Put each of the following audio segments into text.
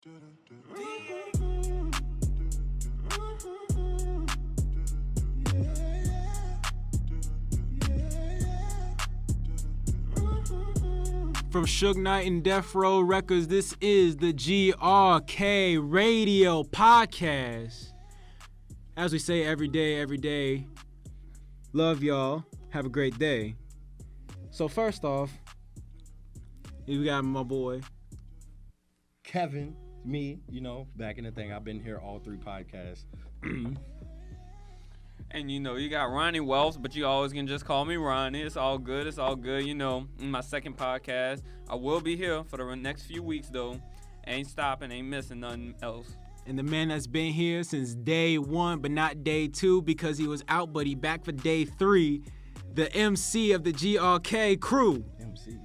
From Suge Knight and Death Row Records, this is the GRK Radio podcast. As we say every day, love y'all. Have a great day. So first off, we got my boy Kevin, me, back in the thing. I've been here all three podcasts. And you got Ronnie Wells, but you always can just call me Ronnie. It's all good. In my second podcast. I will be here for the next few weeks, though. Ain't stopping, ain't missing nothing else. And the man that's been here since day one, but not day two, because he was out, but he back for day three. The MC of the GRK crew. MC?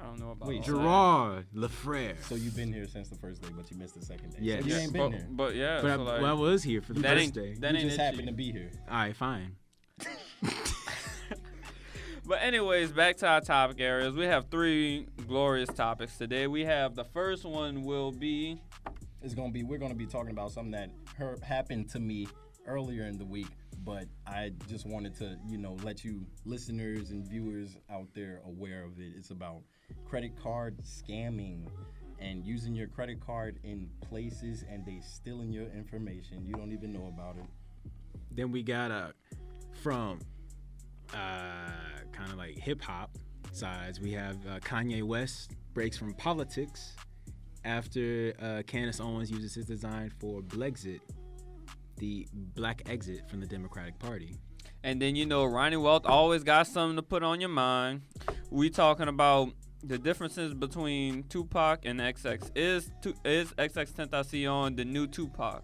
I don't know about Gerard Lafrere. So you've been here since the first day, but you missed the second day. Yes. So you ain't been here. But yeah. But so I was here for the first day. You just happened to be here. All right, fine. But anyways, back to our topic areas. We have three glorious topics today. We have the first one will be... We're going to be talking about something that happened to me earlier in the week, but I just wanted to, let you listeners and viewers out there aware of it. It's about credit card scamming and using your credit card in places and they stealing your information. You don't even know about it. Then we got from kind of like hip hop sides, we have Kanye West breaks from politics after Candace Owens uses his design for Blexit, the black exit from the Democratic Party. And then, Ronnie Wells always got something to put on your mind. We talking about the differences between Tupac and XX. Is XXXtentacion the new Tupac?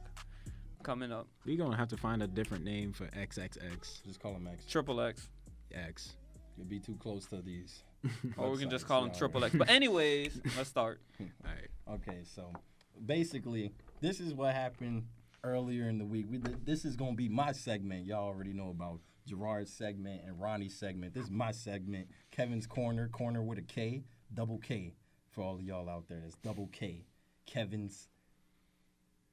Coming up. We're going to have to find a different name for XXX. Just call him X. Triple X. X. You'll be too close to these. Or we can just call him Triple X. But anyways, let's start. All right. Okay, so basically, this is what happened earlier in the week. This is going to be my segment. Y'all already know about Gerard's segment and Ronnie's segment. This is my segment. Kevin's Korner with a K, double K for all of y'all out there. That's double K. Kevin's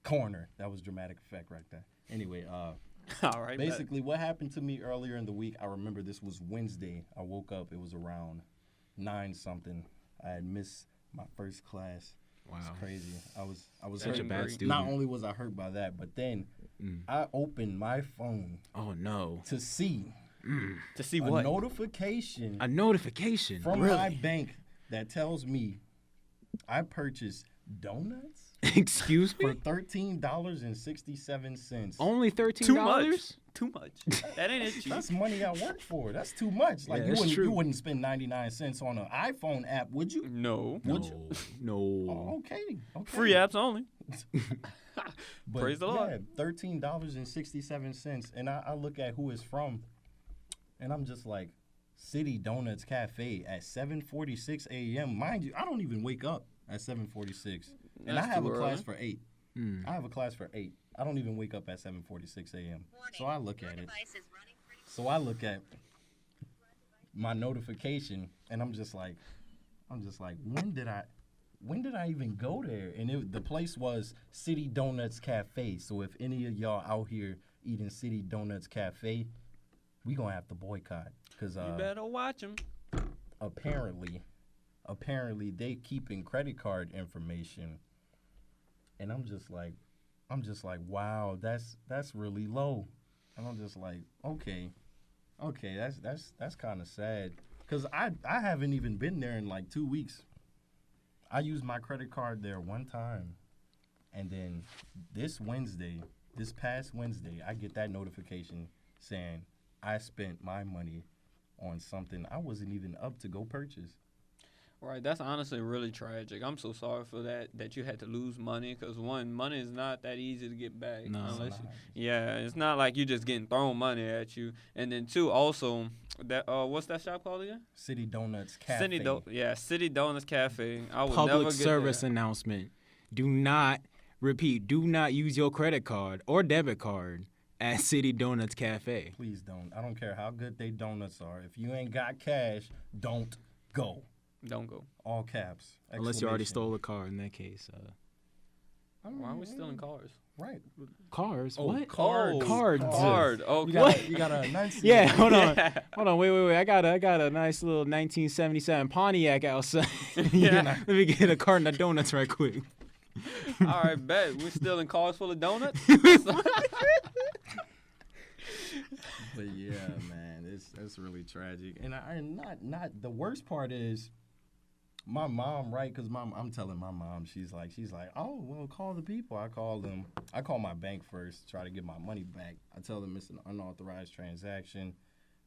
Korner. That was dramatic effect right there. Anyway, all right. Basically, what happened to me earlier in the week, I remember this was Wednesday. I woke up. It was around 9-something. I had missed my first class. Wow. It's crazy. I was such hurt. a bad student. Not only was I hurt by that, but then I opened my phone. Oh no. To see. To see what? A notification. A notification from really? my bank that tells me I purchased donuts. Excuse me? For $13.67. Only $13? Too much. That ain't it cheap. That's money I work for. That's too much. Like you wouldn't spend 99 cents on an iPhone app, would you? No. Would you? No. Oh, okay. Free apps only. But Praise the Lord. Yeah, $13.67. And I look at who it's from, and I'm just like, City Donuts Cafe at 7:46 a.m. Mind you, I don't even wake up at 7:46. And I have a class for 8. I have a class for 8. I don't even wake up at 7:46 a.m. So I look at it. So I look at my notification, and I'm just like, when did I even go there? And the place was City Donuts Cafe. So if any of y'all out here eating City Donuts Cafe, we gonna have to boycott. Cause you better watch them. Apparently they keeping credit card information, and I'm just like, wow, that's really low, and I'm just like, okay, that's kind of sad, cause I haven't even been there in like 2 weeks. I used my credit card there one time, and then this past Wednesday, I get that notification saying I spent my money on something I wasn't even up to go purchase. Right, that's honestly really tragic. I'm so sorry for that you had to lose money, because money is not that easy to get back. No, it's not like you just getting thrown money at you. And then two, also, that what's that shop called again? City Donuts Cafe. City Donuts Cafe. I would Public never get service there. announcement. Do not use your credit card or debit card at City Donuts Cafe. Please don't. I don't care how good they donuts are. If you ain't got cash, don't go. Don't go. All caps. Unless you already stole a car in that case. Why are we stealing cars? Right. Cars? Oh, what? cards. Cards. Card. Okay. You gotta enunciate. Yeah, hold on. Wait. I got a nice little 1977 Pontiac outside. Yeah. Let me get a carton of donuts right quick. All right, bet. We stealing cars full of donuts? But yeah, man, it's really tragic. And not the worst part is my mom, right? Because I'm telling my mom, she's like, oh, well, call the people. I call my bank first, try to get my money back. I tell them it's an unauthorized transaction.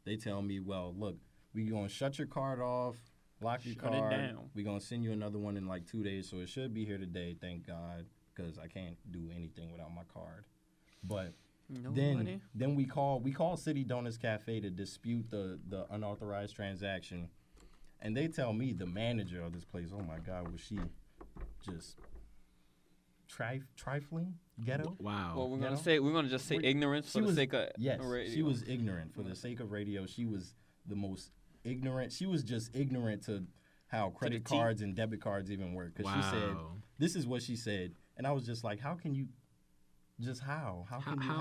They tell me, well, look, we gonna shut your card off, lock your card. It down. We gonna send you another one in like 2 days, so it should be here today. Thank God, because I can't do anything without my card. But then we call City Donuts Cafe to dispute the unauthorized transaction, and they tell me the manager of this place, oh my God, was she just trifling, ghetto? Wow. Well, we're gonna just say ignorance for the sake of radio. She was ignorant for the sake of radio. She was the most ignorant. She was just ignorant to how credit cards and debit cards even work. Because she said, this is what she said, and I was just like, how can you? Just how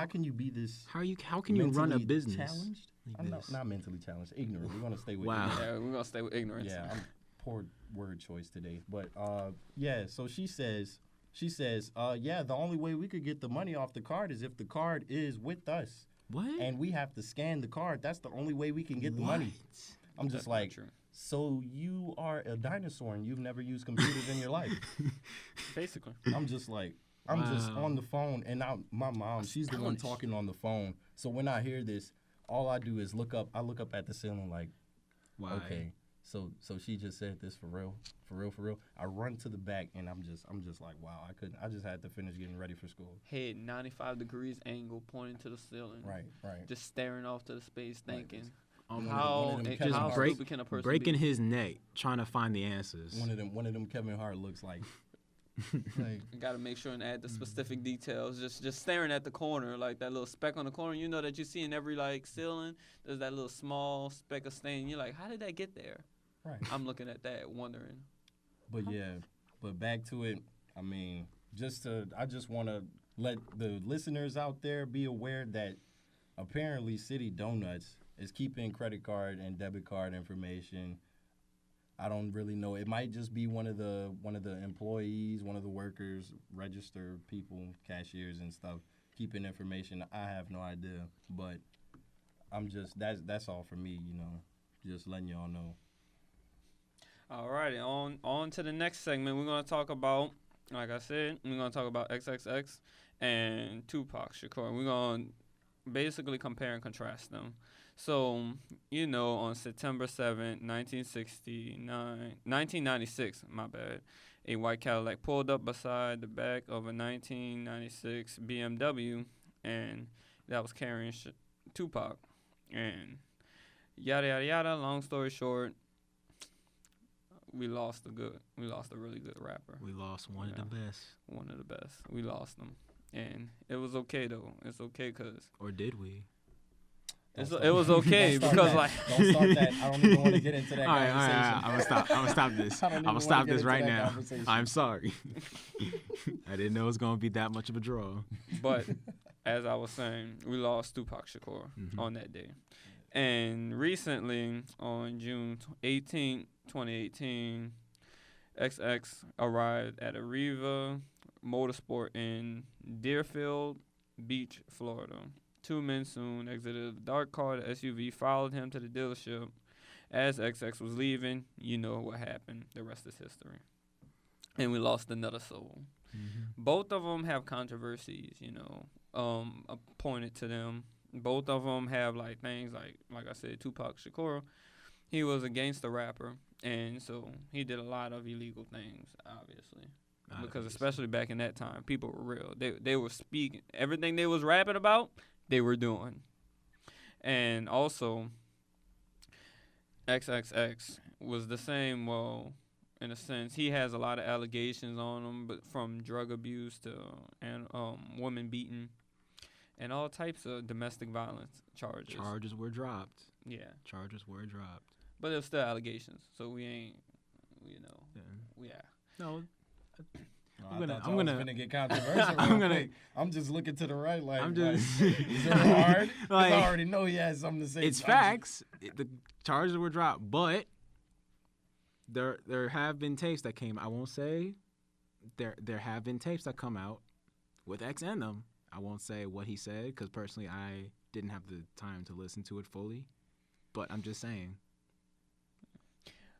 can you be this? How can you run a business? Challenged? I'm not mentally challenged. Ignorant. We're gonna stay with wow. Yeah, we're gonna stay with ignorance. Yeah, I'm poor word choice today. But yeah. So she says, yeah, the only way we could get the money off the card is if the card is with us. What? And we have to scan the card. That's the only way we can get the money. I'm just like, so you are a dinosaur and you've never used computers in your life. Basically. I'm just like. I'm just on the phone, and my mom, she's the one talking on the phone. So when I hear this, all I do is look up. I look up at the ceiling like, okay, so she just said this for real. I run to the back, and I'm just like, wow, I just had to finish getting ready for school. Head 95 degrees angle, pointing to the ceiling. Right. Just staring off to the space, thinking. How stupid can a person breaking be? his neck, trying to find the answers. One of them Kevin Hart looks like. You gotta make sure and add the specific details. Just staring at the corner, like that little speck on the corner. You know that you see in every like ceiling. There's that little small speck of stain. You're like, how did that get there? Right. I'm looking at that, wondering. But but back to it. I mean, I just want to let the listeners out there be aware that apparently City Donuts is keeping credit card and debit card information. I don't really know. It might just be one of the employees, one of the workers, register people, cashiers and stuff, keeping information. I have no idea, but I'm just that's all for me. Just letting y'all know. All righty, on to the next segment. We're gonna talk about, like I said, we're gonna talk about XXX and Tupac Shakur. We're gonna basically compare and contrast them. So, on September 7th, 1996, a white Cadillac pulled up beside the back of a 1996 BMW, and that was carrying Tupac. And yada, yada, yada, long story short, we lost a really good rapper. We lost one of the best. One of the best. We lost him. And it was okay, though. It's okay because... Or did we? It was okay because like don't start that. I don't even want to get into that conversation. All right. I'm gonna stop this. I'm gonna stop this right now. I'm sorry. I didn't know it was gonna be that much of a draw. But as I was saying, we lost Tupac Shakur on that day. And recently, on June 18, 2018, XX arrived at Arriva Motorsport in Deerfield Beach, Florida. 2 men soon exited a dark car. The SUV followed him to the dealership. As XX was leaving, you know what happened. The rest is history. And we lost another soul. Both of them have controversies, appointed to them. Both of them have like things like I said, Tupac Shakur. He was a gangster rapper, and so he did a lot of illegal things, obviously. Because especially back in that time, people were real. They were speaking. Everything they was rapping about, they were doing. And also, XXX was the same. Well, in a sense, he has a lot of allegations on him, but from drug abuse to woman beating and all types of domestic violence charges. Charges were dropped. Yeah. Charges were dropped. But it was still allegations, so we ain't, Yeah. No. I'm gonna get controversial. I'm just looking to the right, like, I'm just is it hard? like, I already know he has something to say. It's facts. The charges were dropped, but there have been tapes that came. I won't say there have been tapes that come out with X in them. I won't say what he said because personally I didn't have the time to listen to it fully, but I'm just saying.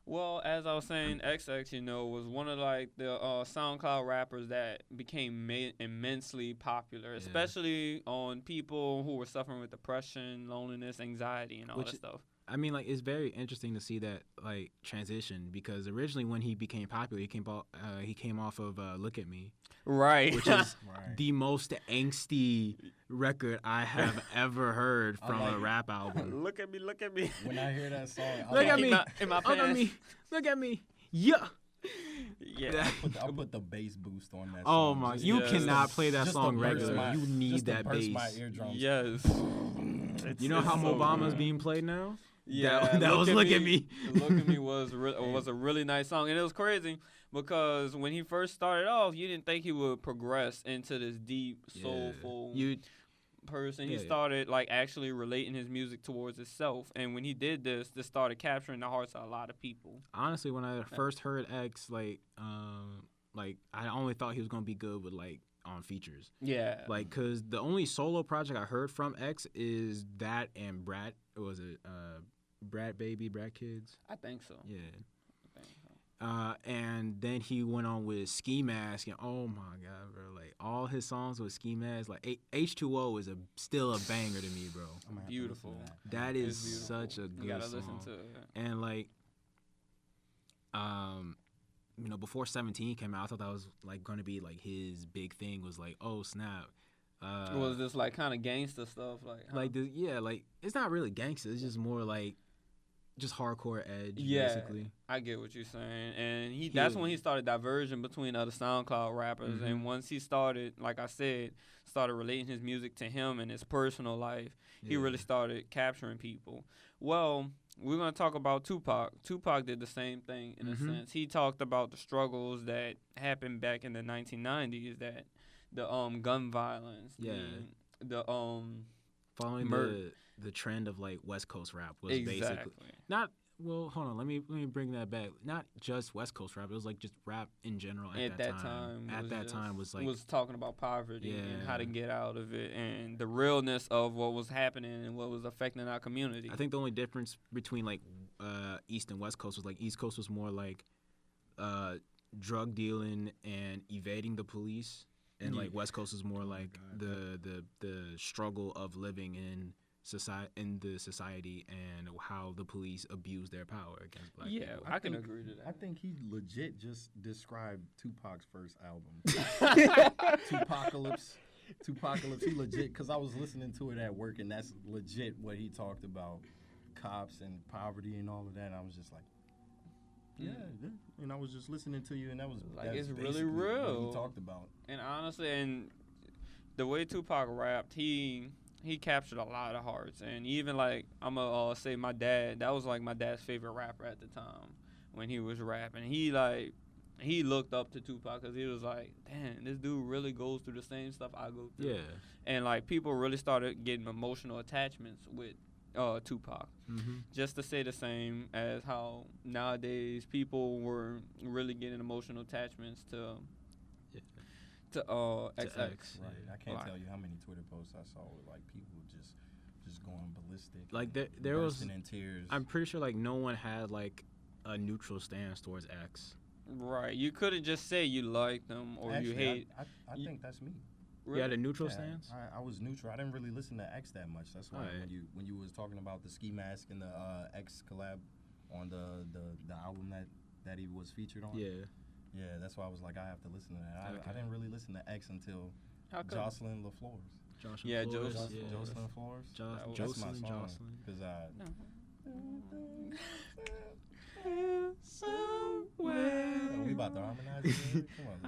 Well, as I was saying, XX, was one of like the SoundCloud rappers that became immensely popular, especially on people who were suffering with depression, loneliness, anxiety, and all that stuff. I mean, like, it's very interesting to see that, like, transition because originally when he became popular, he came off of "Look at Me," right, which is the most angsty record I have ever heard from a rap album. Look at me, look at me. When I hear that song, look at me, in my look at me, look at me, yeah. Yeah, I put the bass boost on that song. Oh my! You cannot play that song regularly. You need that bass. My eardrums. Yes. You know how Obama's being played now? Yeah, that was Look at Me. Look at Me was a really nice song, and it was crazy because when he first started off, you didn't think he would progress into this deep, soulful person. He started like actually relating his music towards himself, and when he did this started capturing the hearts of a lot of people. Honestly, when I first heard X, like I only thought he was gonna be good with like on features. Yeah. Like, cause the only solo project I heard from X is that and Brat. Was it Brat Kids? I think so. Yeah. And then he went on with Ski Mask, and oh my god, bro! Like all his songs with Ski Mask, like H2O is still a banger to me, bro. Beautiful. That is such a good you gotta song. Listen to it. And like, before 17 came out, I thought that was like going to be like his big thing was like, oh snap. Was this like kind of gangster stuff, like it's not really gangster. It's just more like just hardcore edge, basically. I get what you're saying, and that's when he started diverging between other SoundCloud rappers. Mm-hmm. And once he started, like I said, relating his music to him and his personal life, he really started capturing people. Well, we're gonna talk about Tupac. Tupac did the same thing in a sense. He talked about the struggles that happened back in the 1990s, that the gun violence, the following the trend of like West Coast rap was basically not. Well, hold on. Let me bring that back. Not just West Coast rap. It was like just rap in general at that time. At that time was like talking about poverty and how to get out of it and the realness of what was happening and what was affecting our community. I think the only difference between like East and West Coast was like East Coast was more like drug dealing and evading the police, and like West Coast is more like the struggle of living in society and how the police abuse their power against black people. I can agree to that. I think he legit just described Tupac's first album. Tupacalypse, he legit, because I was listening to it at work, and that's legit what he talked about, cops and poverty and all of that. And I was just like, and I was just listening to you, and it's really real. What he talked about. And honestly, and the way Tupac rapped, he captured a lot of hearts. And even like I'm gonna say my dad, that was like my dad's favorite rapper at the time when he was rapping. He looked up to Tupac because he was like, damn, this dude really goes through the same stuff I go through. Yeah. And like people really started getting emotional attachments with Tupac. Mm-hmm. Just to say the same as how nowadays people were really getting emotional attachments to XX. Right. I can't tell you how many Twitter posts I saw with like people just going ballistic. Like there was in tears. I'm pretty sure like no one had like a neutral stance towards X. Right. You couldn't just say you like them or Actually, you hate. I think that's me. Really? You had a neutral stance? I was neutral. I didn't really listen to X that much. That's why when you was talking about the Ski Mask and the X collab on the album that he was featured on. Yeah, that's why I was like, I have to listen to that. I didn't really listen to X until Jocelyn LaFleurs. Jocelyn Flores. That's my song. Because we about to harmonize it. Come on.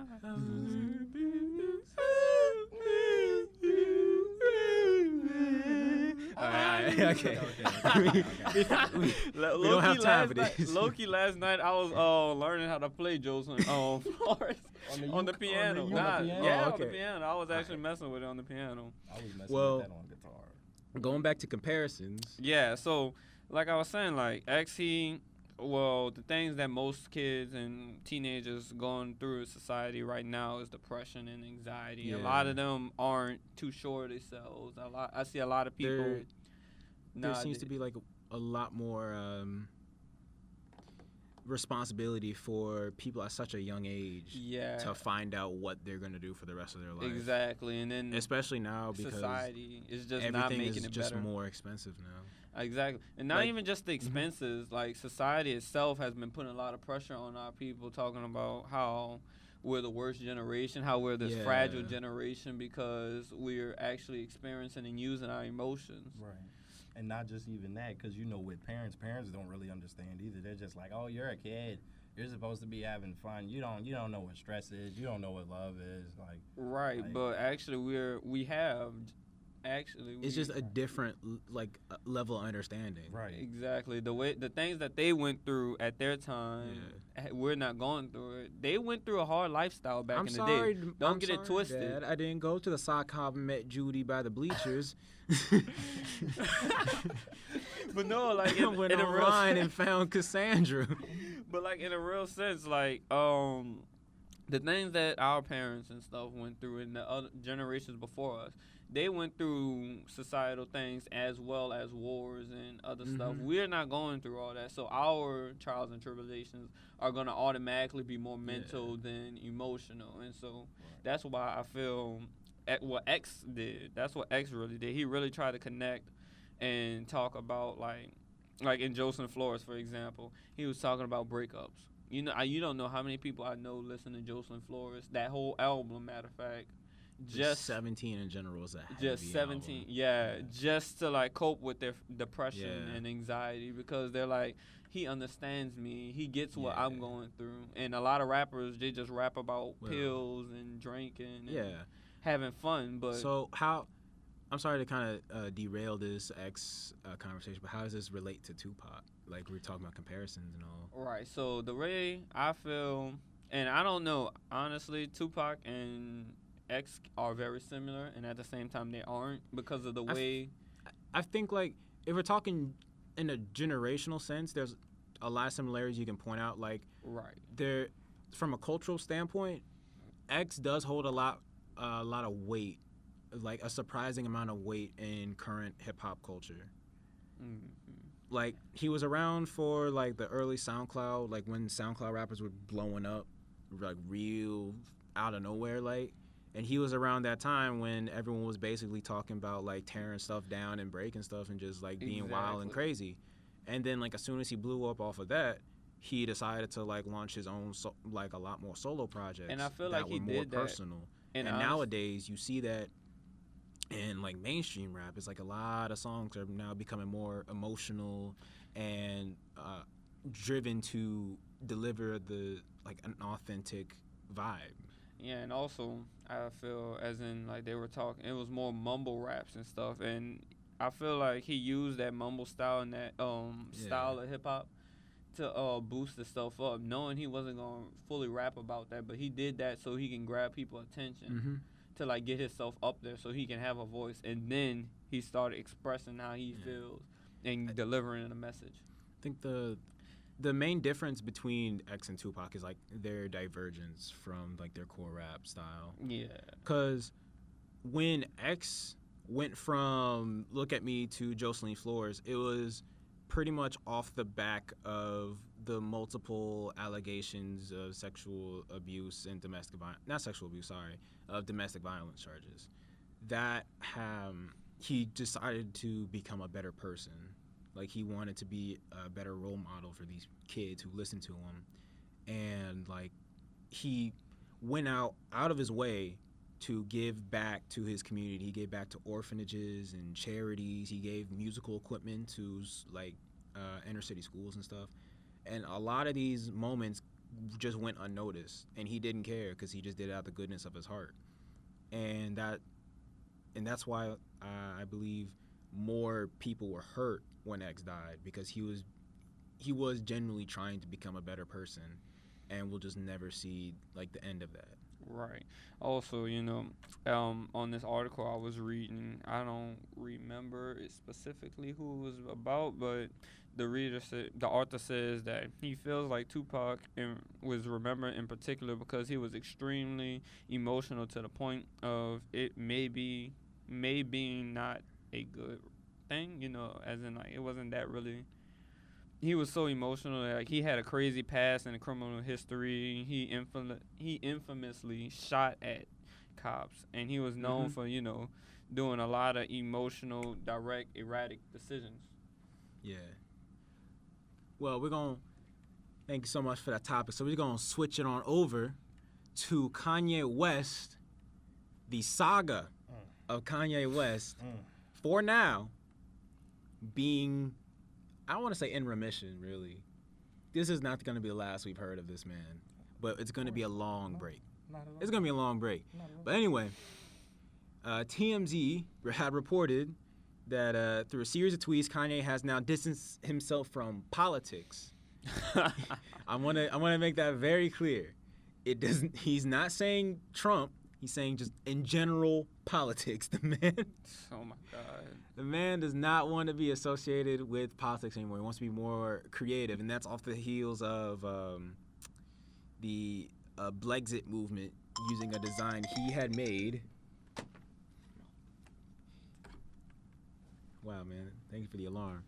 Okay. We don't have time for this. Low-key last night I was learning how to play Jocelyn Flores. On the piano. On the piano? Yeah, Oh, on the okay. piano. I was actually messing with it on the piano. I was messing with that on guitar. Going back to comparisons. Yeah, so like I was saying, like the things that most kids and teenagers going through in society right now is depression and anxiety. Yeah. A lot of them aren't too sure of themselves. I see a lot of people. There seems to be like a lot more responsibility for people at such a young age to find out what they're going to do for the rest of their life. Exactly. And then especially now because society is just everything not making is it just better. more expensive now. Exactly. And not Like- even just the expenses, like society itself has been putting a lot of pressure on our people, talking about how we're the worst generation, how we're this fragile generation because we're actually experiencing and using our emotions. Right. And not just even that, because, with parents don't really understand either. They're just like, oh, you're a kid. You're supposed to be having fun. You don't know what stress is. You don't know what love is. But actually It's just a different level of understanding. Right. Exactly. The things that they went through at their time, we're not going through it. They went through a hard lifestyle back in the day. Don't get it twisted. Dad, I didn't go to the sock hop and met Judy by the bleachers. But no, like I went online and found Cassandra. But like in a real sense, like the things that our parents and stuff went through and the other generations before us, they went through societal things as well as wars and other stuff. We're not going through all that. So our trials and tribulations are going to automatically be more mental than emotional. And so that's why I feel what X did. That's what X really did. He really tried to connect and talk about like in Jocelyn Flores, for example, he was talking about breakups. You don't know how many people I know listen to Jocelyn Flores. That whole album, matter of fact. Just 17 in general is a heavy just 17 album. Just to like cope with their depression and anxiety, because they're like, he understands me, he gets what I'm going through. And a lot of rappers, they just rap about pills and drinking and having fun. But so I'm sorry to kind of derail this conversation, but how does this relate to Tupac? Like, we're talking about comparisons and all. Right. So the way I feel, and I don't know, honestly, Tupac and X are very similar, and at the same time they aren't, because of the way. I think, like, if we're talking in a generational sense, there's a lot of similarities you can point out. Like, there, from a cultural standpoint, X does hold a lot of weight, like a surprising amount of weight in current hip hop culture. Like, he was around for like the early SoundCloud, like when SoundCloud rappers were blowing up, like real out of nowhere, like. And he was around that time when everyone was basically talking about like tearing stuff down and breaking stuff and just like being wild and crazy. And then like as soon as he blew up off of that, he decided to like launch his own like a lot more solo projects. And I feel that like he were more did personal. that. And nowadays you see that in like mainstream rap. It's like a lot of songs are now becoming more emotional and driven to deliver like an authentic vibe. Yeah, and also I feel as in like they were talking, it was more mumble raps and stuff, and I feel like he used that mumble style and that style of hip hop to boost the stuff up, knowing he wasn't gonna fully rap about that, but he did that so he can grab people's attention to like get himself up there so he can have a voice, and then he started expressing how he feels and delivering a message. I think the main difference between X and Tupac is like their divergence from like their core rap style. Yeah. Because when X went from Look at Me to Jocelyn Flores, it was pretty much off the back of the multiple allegations of sexual abuse and domestic violence charges. That he decided to become a better person. Like, he wanted to be a better role model for these kids who listened to him. And, like, he went out of his way to give back to his community. He gave back to orphanages and charities. He gave musical equipment to, like, inner city schools and stuff. And a lot of these moments just went unnoticed. And he didn't care because he just did it out of the goodness of his heart. And that's why I believe more people were hurt when X died, because he was genuinely trying to become a better person, and we'll just never see like the end of that. Right. Also, on this article I was reading, I don't remember it specifically who it was about, but the author says that he feels like Tupac was remembered in particular because he was extremely emotional to the point of it may being not a good thing, as in like it wasn't that really. He was so emotional. Like he had a crazy past and a criminal history. He infamously shot at cops, and he was known for doing a lot of emotional, direct, erratic decisions. Yeah. Well, thank you so much for that topic. So we're gonna switch it on over to Kanye West, the saga of Kanye West, for now being, I don't want to say in remission, really. This is not going to be the last we've heard of this man, but it's going to be a long break. It's going to be a long break. But anyway, TMZ had reported that through a series of tweets, Kanye has now distanced himself from politics. I want to make that very clear. He's not saying Trump. He's saying just in general politics. The man. Oh my God. The man does not want to be associated with politics anymore. He wants to be more creative, and that's off the heels of the Blexit movement using a design he had made. Wow, man. Thank you for the alarm.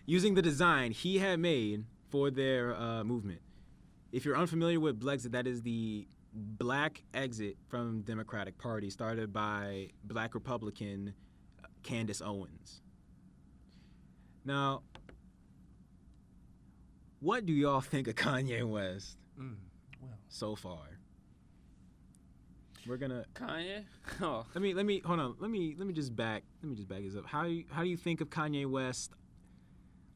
Using the design he had made for their movement. If you're unfamiliar with Blexit, that is the black exit from Democratic Party started by black Republican Candace Owens. Now, what do y'all think of Kanye West so far? We're gonna Kanye. Oh. Let me hold on. Let me just back this up. How do you think of Kanye West?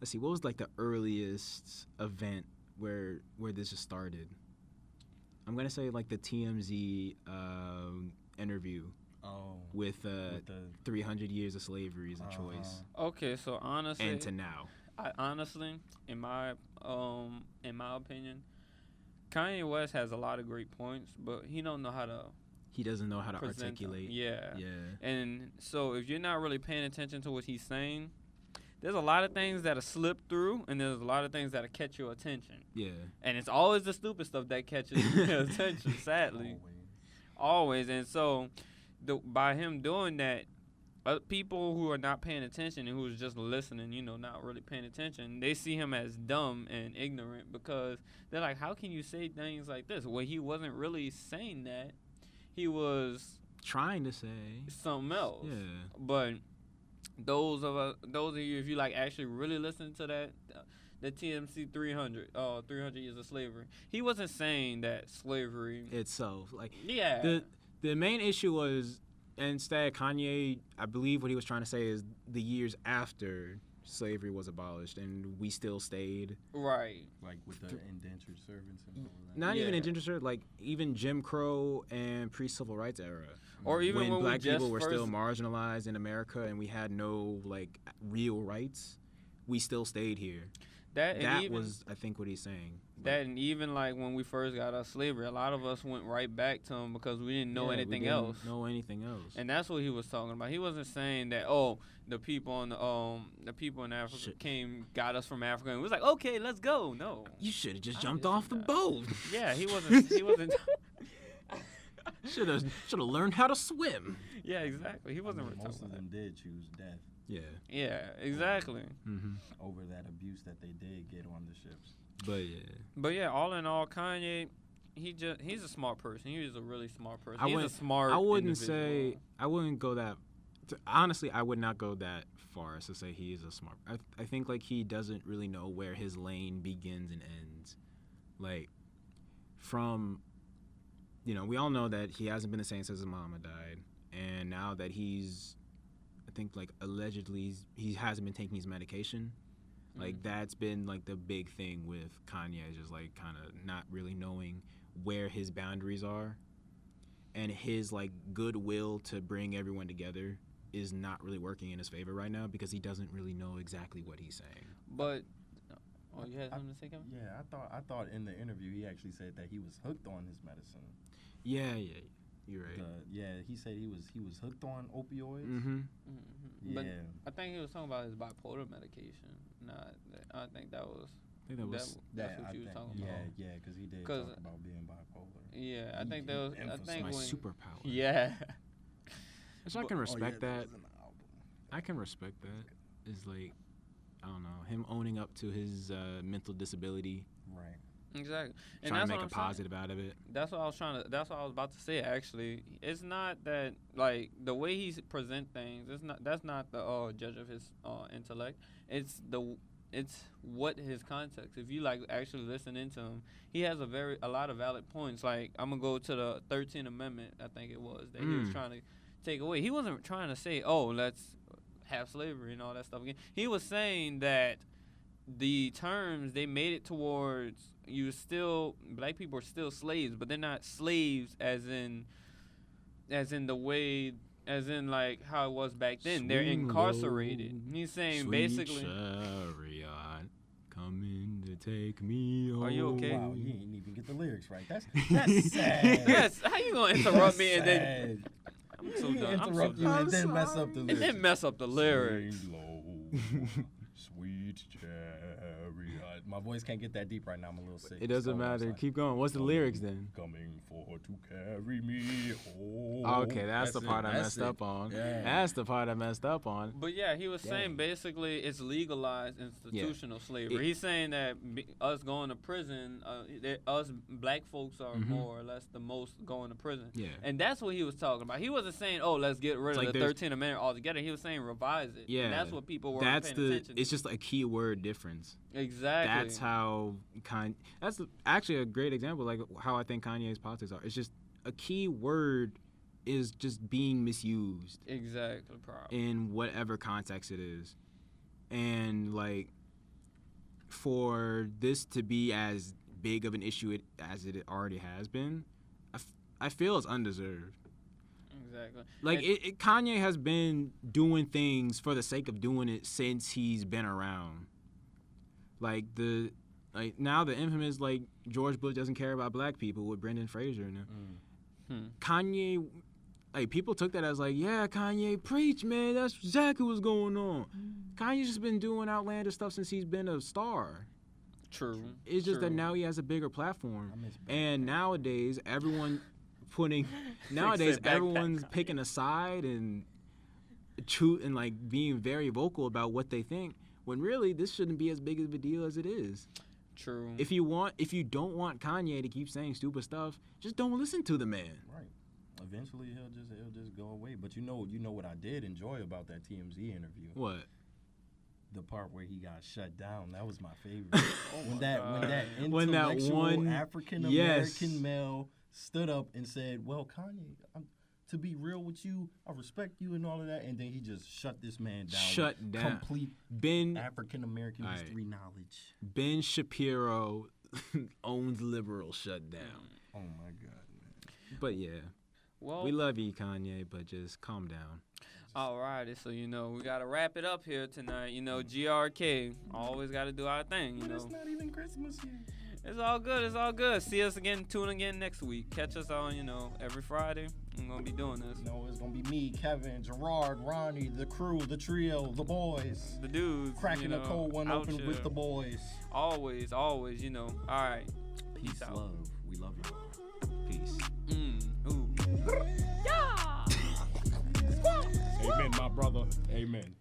Let's see. What was like the earliest event where this just started? I'm gonna say like the TMZ interview. With the 300 years of slavery is a choice. Okay, so honestly, and to now, in my opinion, Kanye West has a lot of great points, but he doesn't know how to articulate. Yeah. And so if you're not really paying attention to what he's saying, there's a lot of things that'll slip through, and there's a lot of things that'll catch your attention. Yeah. And it's always the stupid stuff that catches your attention, sadly. Always. And so by him doing that, people who are not paying attention and who's just listening, not really paying attention, they see him as dumb and ignorant because they're like, how can you say things like this? Well, he wasn't really saying that. He was trying to say something else. Yeah. But those of you, if you like actually really listen to that, the TMC 300 years of slavery, he wasn't saying that slavery itself, like, yeah. The main issue was, instead, Kanye, I believe what he was trying to say is the years after slavery was abolished and we still stayed. Right. Like with the indentured servants and all that. Not even indentured servants, like even Jim Crow and pre-civil rights era. Or even when black people were still marginalized in America and we had no, like, real rights, we still stayed here. That was, I think, what he's saying. That, and even like when we first got out of slavery, a lot of us went right back to him because we didn't know anything else. And that's what he was talking about. He wasn't saying that, the people in Africa got us from Africa and it was like, okay, let's go. No, you should have just jumped off the boat. Yeah, he wasn't. Should have learned how to swim. Yeah, exactly. He wasn't. Most of them did choose death. Yeah. Yeah, exactly. Over that abuse that they did get on the ships. But yeah, all in all, Kanye, he's a smart person. He's a really smart person. I wouldn't go that. Honestly, I would not go that far as to say he is a smart. I think like he doesn't really know where his lane begins and ends. Like from, we all know that he hasn't been the same since his mama died, and now that he's, I think like allegedly he hasn't been taking his medication. Like that's been like the big thing with Kanye, just like kind of not really knowing where his boundaries are, and his like goodwill to bring everyone together is not really working in his favor right now because he doesn't really know exactly what he's saying. But you had something to say, Kevin? Yeah, I thought in the interview he actually said that he was hooked on his medicine. Yeah. You're right. He said he was hooked on opioids. Mm-hmm. Yeah. But I think he was talking about his bipolar medication. I think that was. I think that was. That's what you was talking about. Yeah, because he did talk about being bipolar. Yeah, I think that was. I think my when, superpower. Yeah. Which I can respect that. was an album. I can respect that. Is like, I don't know, him owning up to his mental disability. Right. Exactly. And Trying that's to make what a I'm saying. positive out of it. That's what I was about to say. Actually, it's not that like the way he present things. That's not the judge of his intellect. It's what his context. If you like actually listen into him, he has a lot of valid points. Like I'm gonna go to the 13th Amendment. I think it was that he was trying to take away. He wasn't trying to say, oh, let's have slavery and all that stuff again. He was saying that the terms they made it towards black people are still slaves, but they're not slaves as in the way as in like how it was back then. Swing They're incarcerated. low, He's saying sweet basically chariot, coming to take me home. Are you okay? Wow, you didn't even get the lyrics right. That's sad. Yes, how you gonna interrupt me and then Sad. I'm so You done. interrupt you and then mess up the And lyrics. then mess up the lyrics. Swing low, sweet chariot. My voice can't get that deep right now. I'm a little sick. It doesn't matter. Keep going. What's the lyrics then? Coming for to carry me home. Okay, that's the part I messed up on. Yeah. That's the part I messed up on. But yeah, he was saying basically it's legalized institutional slavery. He's saying that us going to prison, us black folks are more or less the most going to prison. Yeah. And that's what he was talking about. He wasn't saying, oh, let's get rid of the 13th Amendment altogether. He was saying revise it. Yeah. And that's what people were paying attention to. It's just a keyword difference. Exactly. That's how that's actually a great example, like how I think Kanye's politics are. It's just a key word is just being misused. Exactly. Probably. In whatever context it is. And like for this to be as big of an issue as it already has been, I feel it's undeserved. Exactly. Like Kanye has been doing things for the sake of doing it since he's been around. Like now the infamous like George Bush doesn't care about black people with Brendan Fraser now. Kanye, like people took that as like, yeah, Kanye preach, man. That's exactly what's going on. Kanye's just been doing outlandish stuff since he's been a star. True. It's just that now he has a bigger platform, and nowadays everyone's picking a side and like being very vocal about what they think. When really this shouldn't be as big of a deal as it is. True. If you don't want Kanye to keep saying stupid stuff, just don't listen to the man. Right. Eventually he'll just go away. But you know what I did enjoy about that TMZ interview? What? The part where he got shut down. That was my favorite. when that intellectual African American male stood up and said, "Well, Kanye, to be real with you, I respect you and all of that," and then he just shut this man down. Complete African American history knowledge. Ben Shapiro owns liberal shutdown. Oh my God, man. But yeah, we love you, Kanye, but just calm down. Alrighty, so we gotta wrap it up here tonight. GRK always gotta do our thing. It's not even Christmas yet. It's all good. It's all good. See us again. Tune again next week. Catch us on, every Friday. I'm going to be doing this. It's going to be me, Kevin, Gerard, Ronnie, the crew, the trio, the boys. The dudes. Cracking a cold one open with the boys. Always. All right. Peace out. Love. We love you. Peace. Ooh. Yeah. Amen, my brother. Amen.